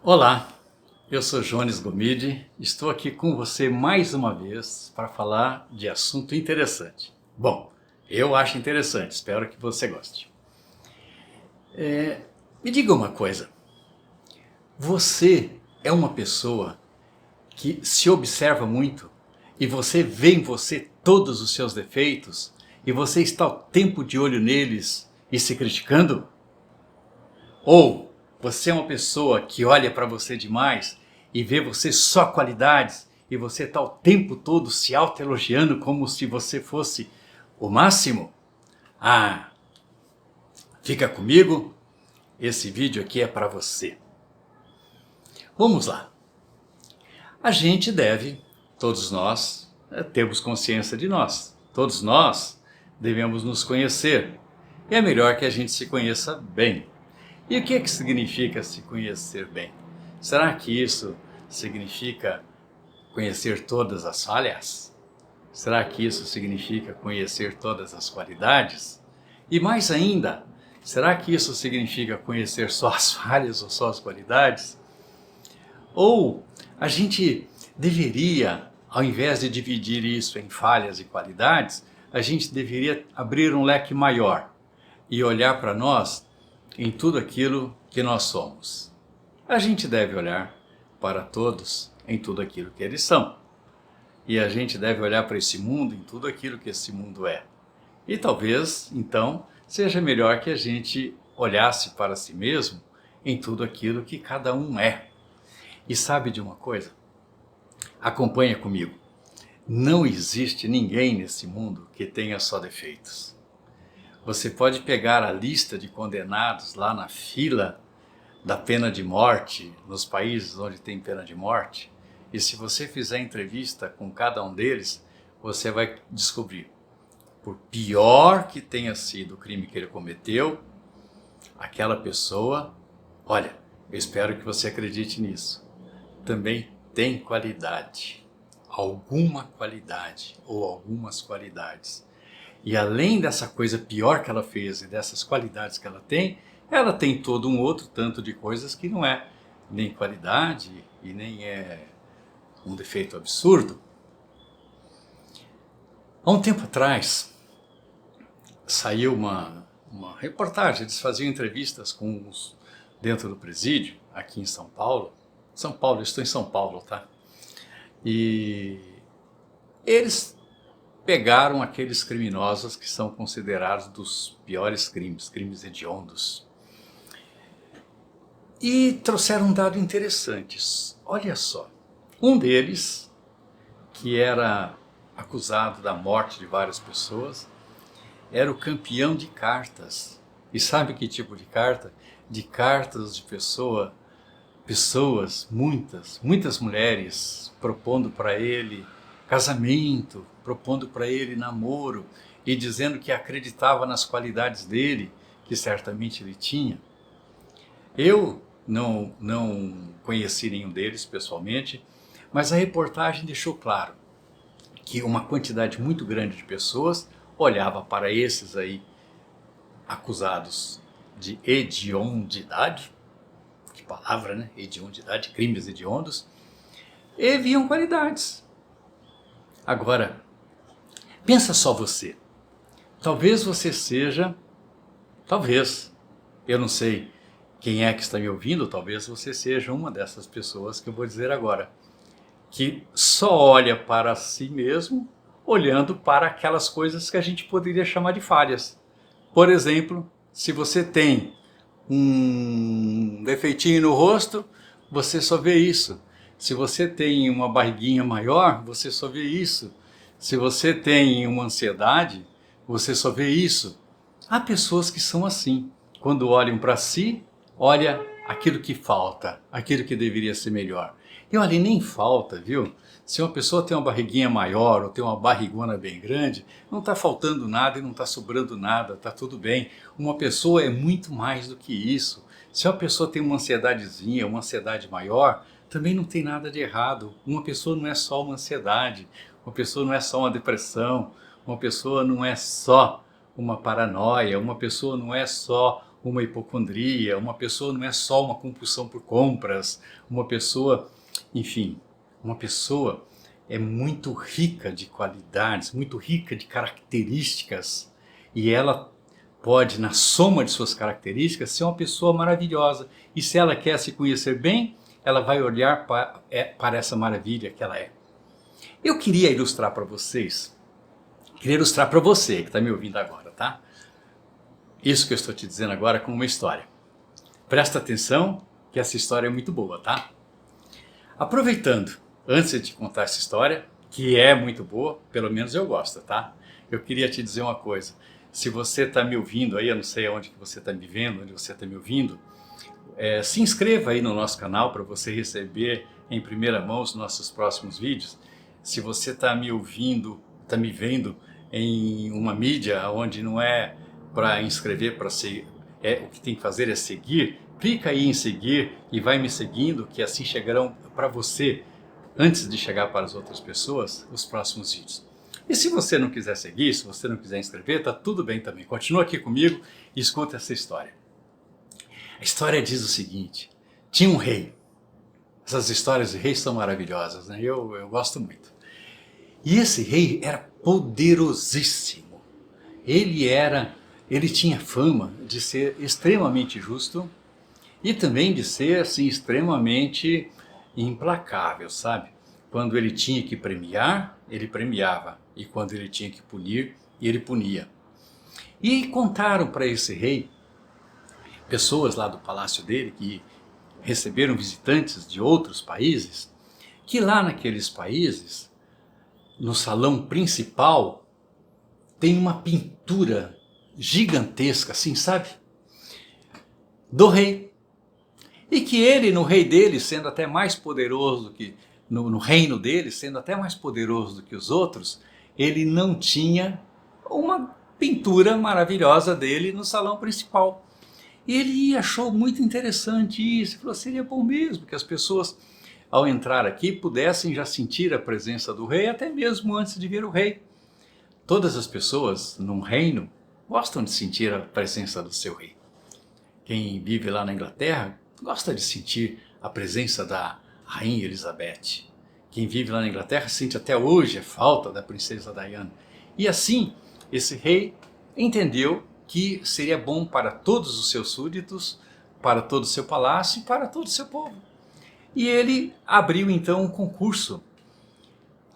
Olá, eu sou Jones Gomide, estou aqui com você mais uma vez para falar de assunto interessante. Bom, eu acho interessante, espero que você goste. Me diga uma coisa, você é uma pessoa que se observa muito e você vê em você todos os seus defeitos e você está o tempo de olho neles e se criticando? Ou você é uma pessoa que olha para você demais e vê você só qualidades e você está o tempo todo se autoelogiando como se você fosse o máximo? Ah, fica comigo, esse vídeo aqui é para você. Vamos lá. A gente deve, todos nós, termos consciência de nós. Todos nós devemos nos conhecer. E é melhor que a gente se conheça bem. E o que é que significa se conhecer bem? Será que isso significa conhecer todas as falhas? Será que isso significa conhecer todas as qualidades? E mais ainda, será que isso significa conhecer só as falhas ou só as qualidades? Ou a gente deveria, ao invés de dividir isso em falhas e qualidades, a gente deveria abrir um leque maior e olhar para nós em tudo aquilo que nós somos. A gente deve olhar para todos em tudo aquilo que eles são. E a gente deve olhar para esse mundo em tudo aquilo que esse mundo é. E talvez, então, seja melhor que a gente olhasse para si mesmo em tudo aquilo que cada um é. E sabe de uma coisa? Acompanha comigo. Não existe ninguém nesse mundo que tenha só defeitos. Você pode pegar a lista de condenados lá na fila da pena de morte, nos países onde tem pena de morte, e se você fizer entrevista com cada um deles, você vai descobrir, por pior que tenha sido o crime que ele cometeu, aquela pessoa, olha, eu espero que você acredite nisso, também tem qualidade, alguma qualidade ou algumas qualidades. E além dessa coisa pior que ela fez e dessas qualidades que ela tem todo um outro tanto de coisas que não é nem qualidade e nem é um defeito absurdo. Há um tempo atrás saiu uma reportagem, eles faziam entrevistas com uns dentro do presídio, aqui em São Paulo. São Paulo, eu estou em São Paulo, tá? E eles pegaram aqueles criminosos que são considerados dos piores crimes hediondos. E trouxeram um dado interessante. Olha só, um deles, que era acusado da morte de várias pessoas, era o campeão de cartas. E sabe que tipo de carta? De cartas de pessoas, muitas mulheres, propondo para ele casamento, propondo para ele namoro e dizendo que acreditava nas qualidades dele, que certamente ele tinha. Eu não conheci nenhum deles pessoalmente, mas a reportagem deixou claro que uma quantidade muito grande de pessoas olhava para esses aí acusados de hediondidade, que palavra, né? Hediondidade, crimes hediondos, e viam qualidades. Agora, pensa só você. Talvez você seja, eu não sei quem é que está me ouvindo, talvez você seja uma dessas pessoas que eu vou dizer agora, que só olha para si mesmo, olhando para aquelas coisas que a gente poderia chamar de falhas. Por exemplo, se você tem um defeitinho no rosto, você só vê isso. Se você tem uma barriguinha maior, você só vê isso. Se você tem uma ansiedade, você só vê isso. Há pessoas que são assim. Quando olham para si, olha aquilo que falta, aquilo que deveria ser melhor. E olha, nem falta, viu? Se uma pessoa tem uma barriguinha maior ou tem uma barrigona bem grande, não está faltando nada e não está sobrando nada, está tudo bem. Uma pessoa é muito mais do que isso. Se uma pessoa tem uma ansiedadezinha, uma ansiedade maior, também não tem nada de errado. Uma pessoa não é só uma ansiedade, uma pessoa não é só uma depressão, uma pessoa não é só uma paranoia, uma pessoa não é só uma hipocondria, uma pessoa não é só uma compulsão por compras, uma pessoa, enfim, uma pessoa é muito rica de qualidades, muito rica de características, e ela pode, na soma de suas características, ser uma pessoa maravilhosa. E se ela quer se conhecer bem, ela vai olhar para essa maravilha que ela é. Eu queria ilustrar para vocês, queria ilustrar para você que está me ouvindo agora, tá? Isso que eu estou te dizendo agora com uma história. Presta atenção que essa história é muito boa, tá? Aproveitando, antes de te contar essa história, que é muito boa, pelo menos eu gosto, tá? Eu queria te dizer uma coisa. Se você está me ouvindo aí, eu não sei onde que você está me vendo, onde você está me ouvindo, se inscreva aí no nosso canal para você receber em primeira mão os nossos próximos vídeos. Se você está me ouvindo, está me vendo em uma mídia onde não é para inscrever, para ser, o que tem que fazer é seguir, clica aí em seguir e vai me seguindo, que assim chegarão para você, antes de chegar para as outras pessoas, os próximos vídeos. E se você não quiser seguir, se você não quiser inscrever, tá tudo bem também. Continua aqui comigo e escuta essa história. A história diz o seguinte: tinha um rei. Essas histórias de reis são maravilhosas, né? Eu gosto muito. E esse rei era poderosíssimo. Ele tinha fama de ser extremamente justo e também de ser assim extremamente implacável, sabe? Quando ele tinha que premiar, ele premiava, e quando ele tinha que punir, ele punia. E contaram para esse rei, pessoas lá do palácio dele que receberam visitantes de outros países, que lá naqueles países, no salão principal, tem uma pintura gigantesca, assim, sabe? Do rei. E que ele, no rei dele, sendo até mais poderoso que no reino dele, sendo até mais poderoso do que os outros, ele não tinha uma pintura maravilhosa dele no salão principal. E ele achou muito interessante isso, falou, seria bom mesmo que as pessoas, ao entrar aqui, pudessem já sentir a presença do rei, até mesmo antes de ver o rei. Todas as pessoas num reino gostam de sentir a presença do seu rei. Quem vive lá na Inglaterra gosta de sentir a presença da Rainha Elizabeth. Quem vive lá na Inglaterra sente até hoje a falta da princesa Diana. E assim, esse rei entendeu que seria bom para todos os seus súditos, para todo o seu palácio e para todo o seu povo. E ele abriu então um concurso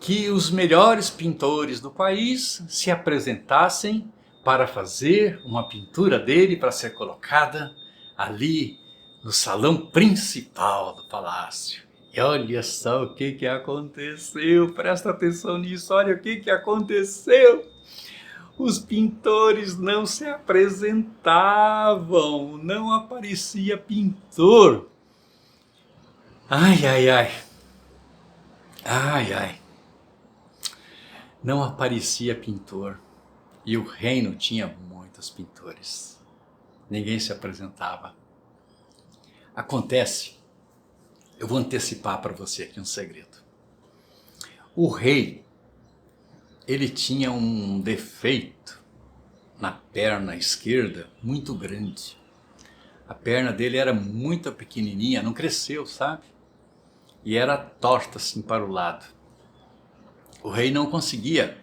que os melhores pintores do país se apresentassem para fazer uma pintura dele para ser colocada ali no salão principal do palácio. E olha só o que aconteceu, presta atenção nisso, olha o que aconteceu. Os pintores não se apresentavam, não aparecia pintor. Ai, ai, ai, ai, ai. Não aparecia pintor. E o reino tinha muitos pintores. Ninguém se apresentava. Acontece, eu vou antecipar para você aqui um segredo. O rei, ele tinha um defeito na perna esquerda muito grande. A perna dele era muito pequenininha, não cresceu, sabe? E era torta assim para o lado. O rei não conseguia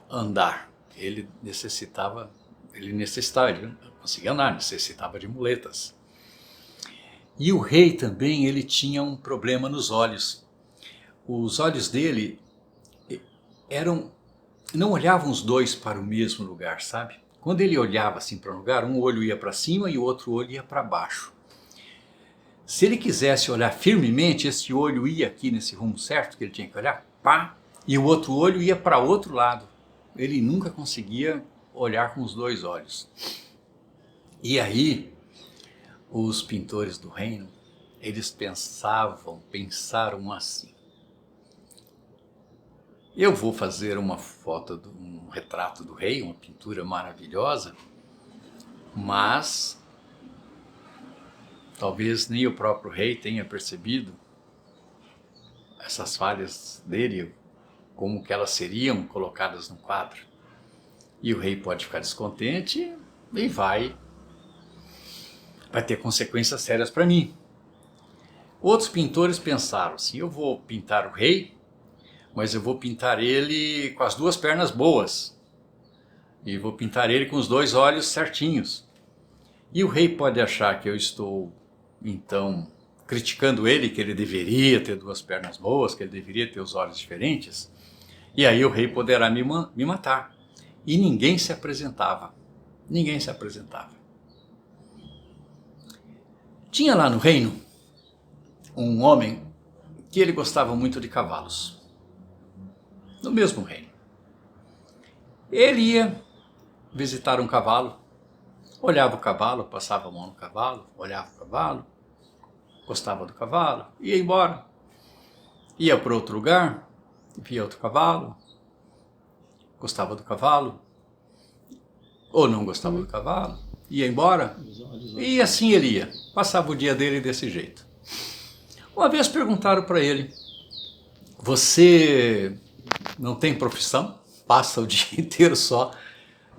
andar. Ele não conseguia andar, necessitava de muletas. E o rei também, ele tinha um problema nos olhos. Os olhos dele não olhavam os dois para o mesmo lugar, sabe? Quando ele olhava assim para um lugar, um olho ia para cima e o outro olho ia para baixo. Se ele quisesse olhar firmemente, esse olho ia aqui nesse rumo certo que ele tinha que olhar, pá, e o outro olho ia para outro lado. Ele nunca conseguia olhar com os dois olhos. E aí, os pintores do reino, eles pensaram assim: eu vou fazer uma foto, um retrato do rei, uma pintura maravilhosa, mas talvez nem o próprio rei tenha percebido essas falhas dele, como que elas seriam colocadas no quadro. E o rei pode ficar descontente e vai vai ter consequências sérias para mim. Outros pintores pensaram assim, eu vou pintar o rei, mas eu vou pintar ele com as duas pernas boas. E vou pintar ele com os dois olhos certinhos. E o rei pode achar que eu estou, então, criticando ele, que ele deveria ter duas pernas boas, que ele deveria ter os olhos diferentes. E aí o rei poderá me matar. E ninguém se apresentava. Ninguém se apresentava. Tinha lá no reino um homem que ele gostava muito de cavalos. No mesmo reino. Ele ia visitar um cavalo, olhava o cavalo, passava a mão no cavalo, olhava o cavalo, gostava do cavalo, ia embora. Ia para outro lugar, via outro cavalo, gostava do cavalo, ou não gostava do cavalo, ia embora, e assim ele ia. Passava o dia dele desse jeito. Uma vez perguntaram para ele, você não tem profissão? Passa o dia inteiro só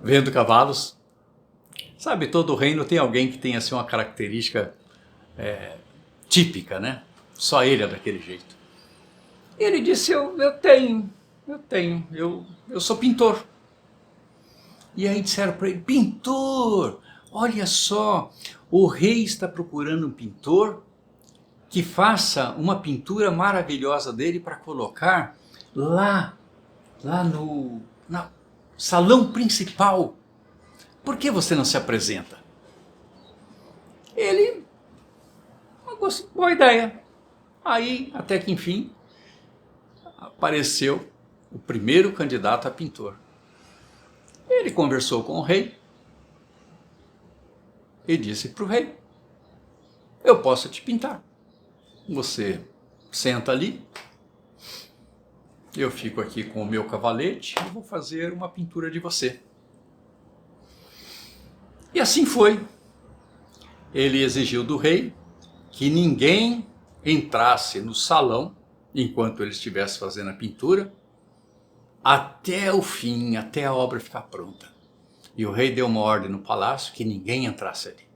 vendo cavalos? Sabe, todo reino tem alguém que tem assim uma característica típica, né? Só ele é daquele jeito. Ele disse, eu sou pintor. E aí disseram para ele, pintor, olha só, o rei está procurando um pintor que faça uma pintura maravilhosa dele para colocar lá no salão principal. Por que você não se apresenta? Ele, boa ideia. Aí, até que enfim, apareceu o primeiro candidato a pintor. Ele conversou com o rei e disse para o rei, eu posso te pintar. Você senta ali, eu fico aqui com o meu cavalete e vou fazer uma pintura de você. E assim foi. Ele exigiu do rei que ninguém entrasse no salão enquanto ele estivesse fazendo a pintura, até o fim, até a obra ficar pronta. E o rei deu uma ordem no palácio que ninguém entrasse ali.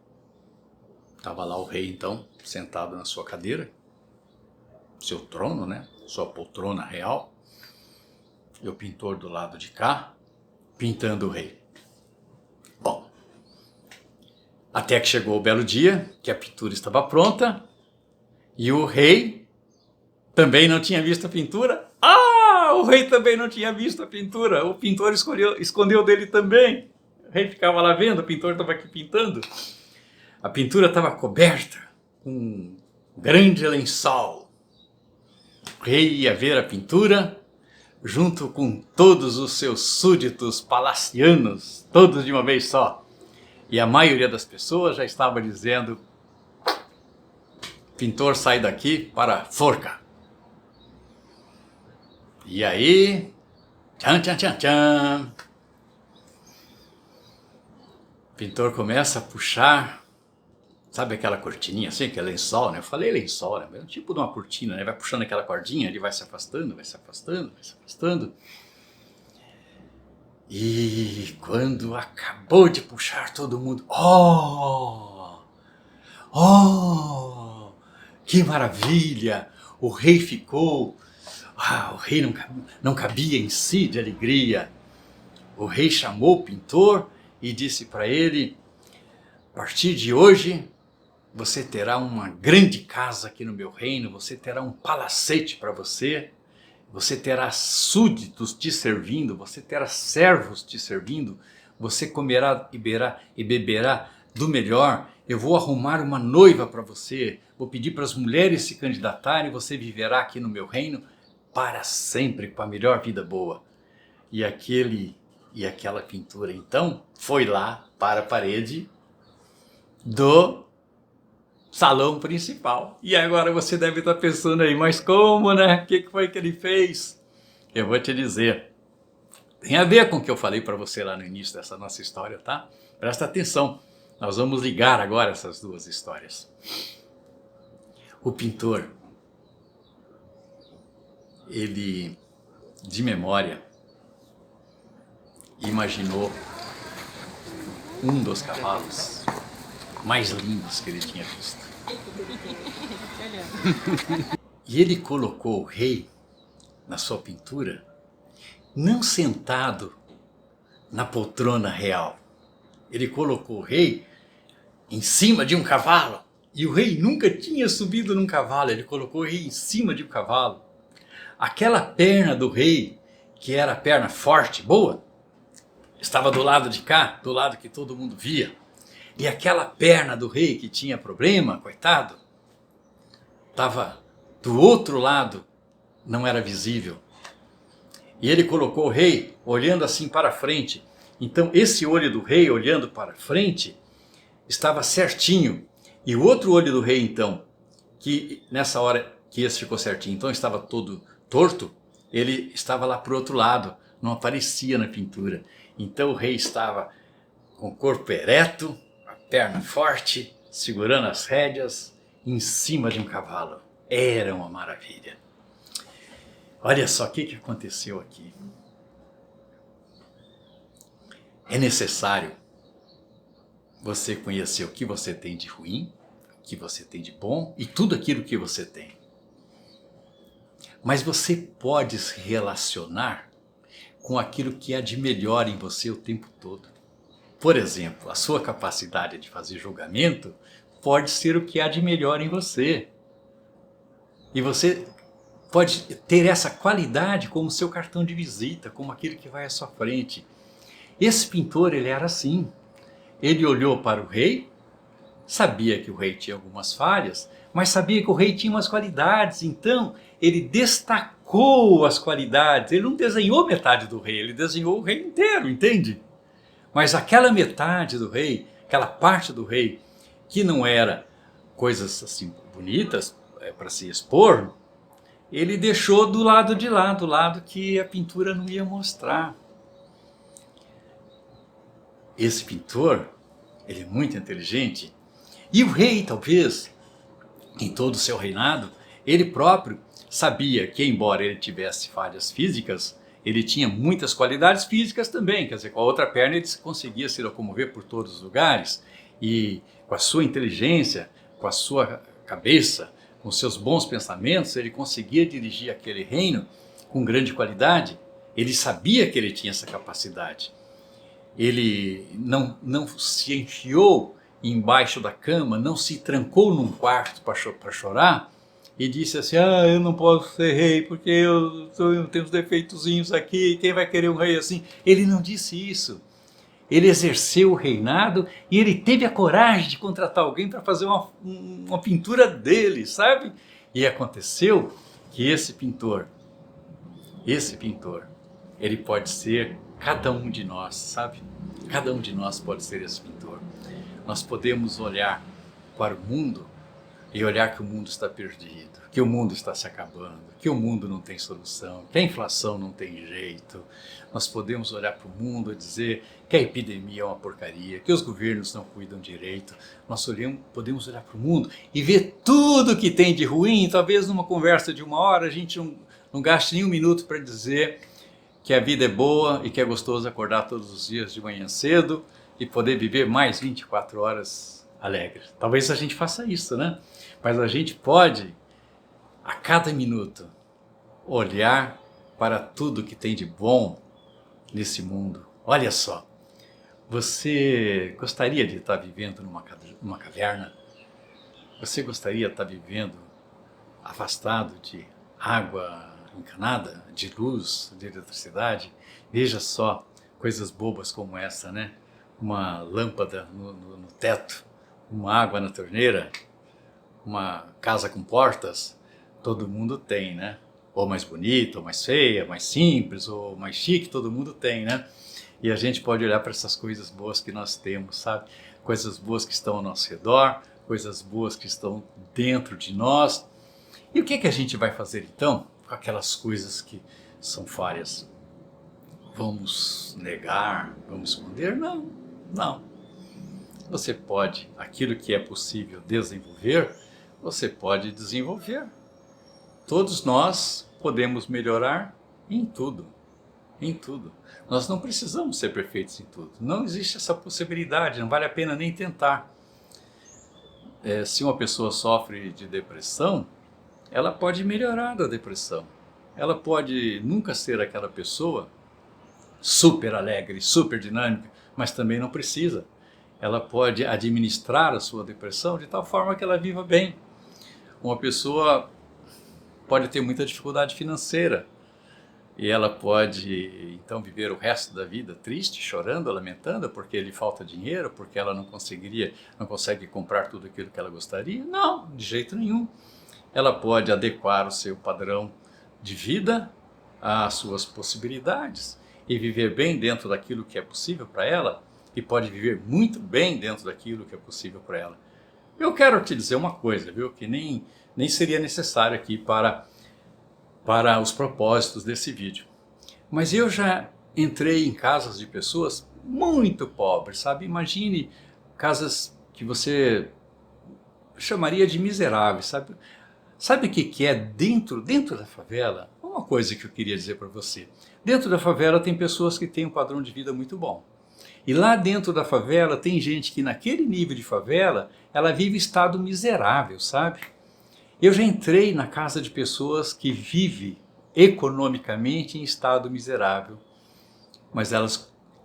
Estava lá o rei então, sentado na sua cadeira, seu trono, né? Sua poltrona real, e o pintor do lado de cá, pintando o rei. Bom, até que chegou o belo dia, que a pintura estava pronta, e o rei também não tinha visto a pintura. O rei também não tinha visto a pintura, o pintor escondeu dele também. O rei ficava lá vendo, o pintor estava aqui pintando. A pintura estava coberta com um grande lençol. O rei ia ver a pintura junto com todos os seus súditos palacianos, todos de uma vez só. E a maioria das pessoas já estava dizendo, pintor, sai daqui para a forca. E aí, tchan, tchan, tchan, tchan. O pintor começa a puxar, sabe aquela cortininha assim, que é lençol, né? Eu falei lençol, né? É um tipo de uma cortina, né? Vai puxando aquela cordinha, ele vai se afastando, vai se afastando, vai se afastando. E quando acabou de puxar, todo mundo, que maravilha! O rei ficou, o rei não cabia em si de alegria. O rei chamou o pintor e disse para ele, a partir de hoje, você terá uma grande casa aqui no meu reino, você terá um palacete para você, você terá súditos te servindo, você terá servos te servindo, você comerá e beberá do melhor, eu vou arrumar uma noiva para você, vou pedir para as mulheres se candidatarem, você viverá aqui no meu reino para sempre, com a melhor vida boa. E aquela pintura então foi lá para a parede do salão principal. E agora você deve estar pensando aí, mas como, né? O que foi que ele fez? Eu vou te dizer. Tem a ver com o que eu falei para você lá no início dessa nossa história, tá? Presta atenção. Nós vamos ligar agora essas duas histórias. O pintor, ele, de memória, imaginou um dos cavalos mais lindos que ele tinha visto. E ele colocou o rei na sua pintura, não sentado na poltrona real. Ele colocou o rei em cima de um cavalo. E o rei nunca tinha subido num cavalo, ele colocou o rei em cima de um cavalo. Aquela perna do rei, que era a perna forte, boa, estava do lado de cá, do lado que todo mundo via. E aquela perna do rei que tinha problema, coitado, estava do outro lado, não era visível. E ele colocou o rei olhando assim para frente. Então esse olho do rei olhando para frente estava certinho. E o outro olho do rei então, que nessa hora que esse ficou certinho, então estava todo torto, ele estava lá para o outro lado, não aparecia na pintura. Então o rei estava com o corpo ereto, a perna forte, segurando as rédeas, em cima de um cavalo. Era uma maravilha. Olha só o que aconteceu aqui. É necessário você conhecer o que você tem de ruim, o que você tem de bom e tudo aquilo que você tem. Mas você pode se relacionar com aquilo que há de melhor em você o tempo todo. Por exemplo, a sua capacidade de fazer julgamento pode ser o que há de melhor em você. E você pode ter essa qualidade como seu cartão de visita, como aquele que vai à sua frente. Esse pintor, ele era assim. Ele olhou para o rei, sabia que o rei tinha algumas falhas, mas sabia que o rei tinha umas qualidades, então ele destacou as qualidades. Ele não desenhou metade do rei, ele desenhou o rei inteiro, entende? Mas aquela metade do rei, aquela parte do rei, que não era coisas assim bonitas para se expor, ele deixou do lado de lá, do lado que a pintura não ia mostrar. Esse pintor, ele é muito inteligente. E o rei, talvez, em todo o seu reinado, ele próprio sabia que, embora ele tivesse falhas físicas, ele tinha muitas qualidades físicas também. Quer dizer, com a outra perna ele conseguia se locomover por todos os lugares. E com a sua inteligência, com a sua cabeça, com seus bons pensamentos, ele conseguia dirigir aquele reino com grande qualidade. Ele sabia que ele tinha essa capacidade. Ele não se enfiou embaixo da cama, não se trancou num quarto para chorar e disse assim: eu não posso ser rei porque eu tenho uns defeitozinhos aqui, quem vai querer um rei assim? Ele não disse isso. Ele exerceu o reinado e ele teve a coragem de contratar alguém para fazer uma pintura dele, sabe? E aconteceu que esse pintor, ele pode ser cada um de nós, sabe? Cada um de nós pode ser esse pintor. Nós podemos olhar para o mundo e olhar que o mundo está perdido, que o mundo está se acabando, que o mundo não tem solução, que a inflação não tem jeito. Nós podemos olhar para o mundo e dizer que a epidemia é uma porcaria, que os governos não cuidam direito. Nós podemos olhar para o mundo e ver tudo que tem de ruim. Talvez numa conversa de 1 hora a gente não gaste nem 1 minuto para dizer que a vida é boa e que é gostoso acordar todos os dias de manhã cedo e poder viver mais 24 horas alegres. Talvez a gente faça isso, né? Mas a gente pode, a cada minuto, olhar para tudo que tem de bom nesse mundo. Olha só, você gostaria de estar vivendo numa caverna? Você gostaria de estar vivendo afastado de água encanada, de luz, de eletricidade? Veja só, coisas bobas como essa, né? Uma lâmpada no teto, uma água na torneira, uma casa com portas, todo mundo tem, né? Ou mais bonita, ou mais feia, mais simples, ou mais chique, todo mundo tem, né? E a gente pode olhar para essas coisas boas que nós temos, sabe? Coisas boas que estão ao nosso redor, coisas boas que estão dentro de nós. E o que a gente vai fazer então com aquelas coisas que são falhas? Vamos negar? Vamos esconder? Não, não. Você pode, aquilo que é possível desenvolver, você pode desenvolver. Todos nós podemos melhorar em tudo, em tudo. Nós não precisamos ser perfeitos em tudo. Não existe essa possibilidade, não vale a pena nem tentar. se uma pessoa sofre de depressão, ela pode melhorar da depressão. Ela pode nunca ser aquela pessoa super alegre, super dinâmica, mas também não precisa. Ela pode administrar a sua depressão de tal forma que ela viva bem. Uma pessoa pode ter muita dificuldade financeira e ela pode então viver o resto da vida triste, chorando, lamentando porque lhe falta dinheiro, porque ela não consegue comprar tudo aquilo que ela gostaria. Não, de jeito nenhum. Ela pode adequar o seu padrão de vida às suas possibilidades e viver bem dentro daquilo que é possível para ela, e pode viver muito bem dentro daquilo que é possível para ela. Eu quero te dizer uma coisa, viu, que nem seria necessário aqui para os propósitos desse vídeo. Mas eu já entrei em casas de pessoas muito pobres, sabe? Imagine casas que você chamaria de miseráveis, sabe? Sabe o que é dentro da favela? Uma coisa que eu queria dizer para você. Dentro da favela tem pessoas que têm um padrão de vida muito bom. E lá dentro da favela tem gente que naquele nível de favela, ela vive estado miserável, sabe? Eu já entrei na casa de pessoas que vivem economicamente em estado miserável. Mas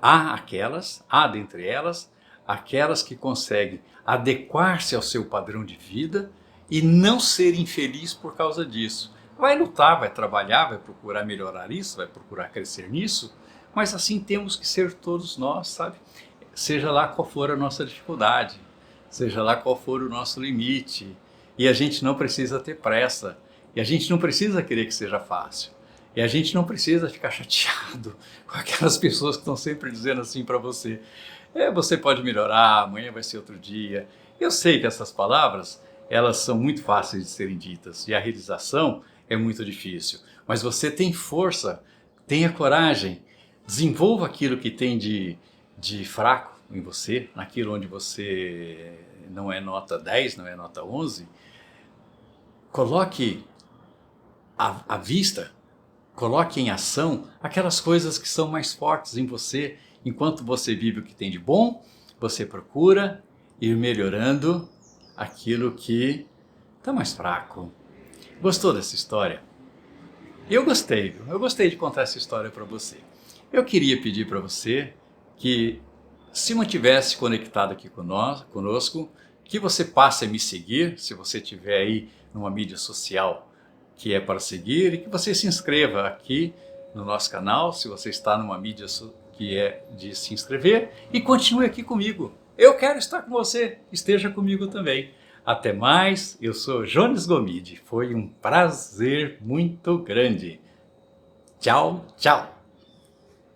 há dentre elas, aquelas que conseguem adequar-se ao seu padrão de vida e não ser infeliz por causa disso. Vai lutar, vai trabalhar, vai procurar melhorar isso, vai procurar crescer nisso, mas assim temos que ser todos nós, sabe? Seja lá qual for a nossa dificuldade, seja lá qual for o nosso limite. E a gente não precisa ter pressa, e a gente não precisa querer que seja fácil. E a gente não precisa ficar chateado com aquelas pessoas que estão sempre dizendo assim para você: você pode melhorar, amanhã vai ser outro dia. Eu sei que essas palavras, elas são muito fáceis de serem ditas, e a realização é muito difícil. Mas você tem força, tenha coragem, desenvolva aquilo que tem de fraco em você, naquilo onde você não é nota 10, não é nota 11. Coloque à vista, coloque em ação aquelas coisas que são mais fortes em você. Enquanto você vive o que tem de bom, você procura ir melhorando aquilo que está mais fraco. Gostou dessa história? Eu gostei de contar essa história para você. Eu queria pedir para você que se mantivesse conectado aqui conosco, que você passe a me seguir, se você estiver aí numa mídia social que é para seguir, e que você se inscreva aqui no nosso canal, se você está numa mídia que é de se inscrever, e continue aqui comigo. Eu quero estar com você, esteja comigo também. Até mais, eu sou Jones Gomide, foi um prazer muito grande. Tchau, tchau.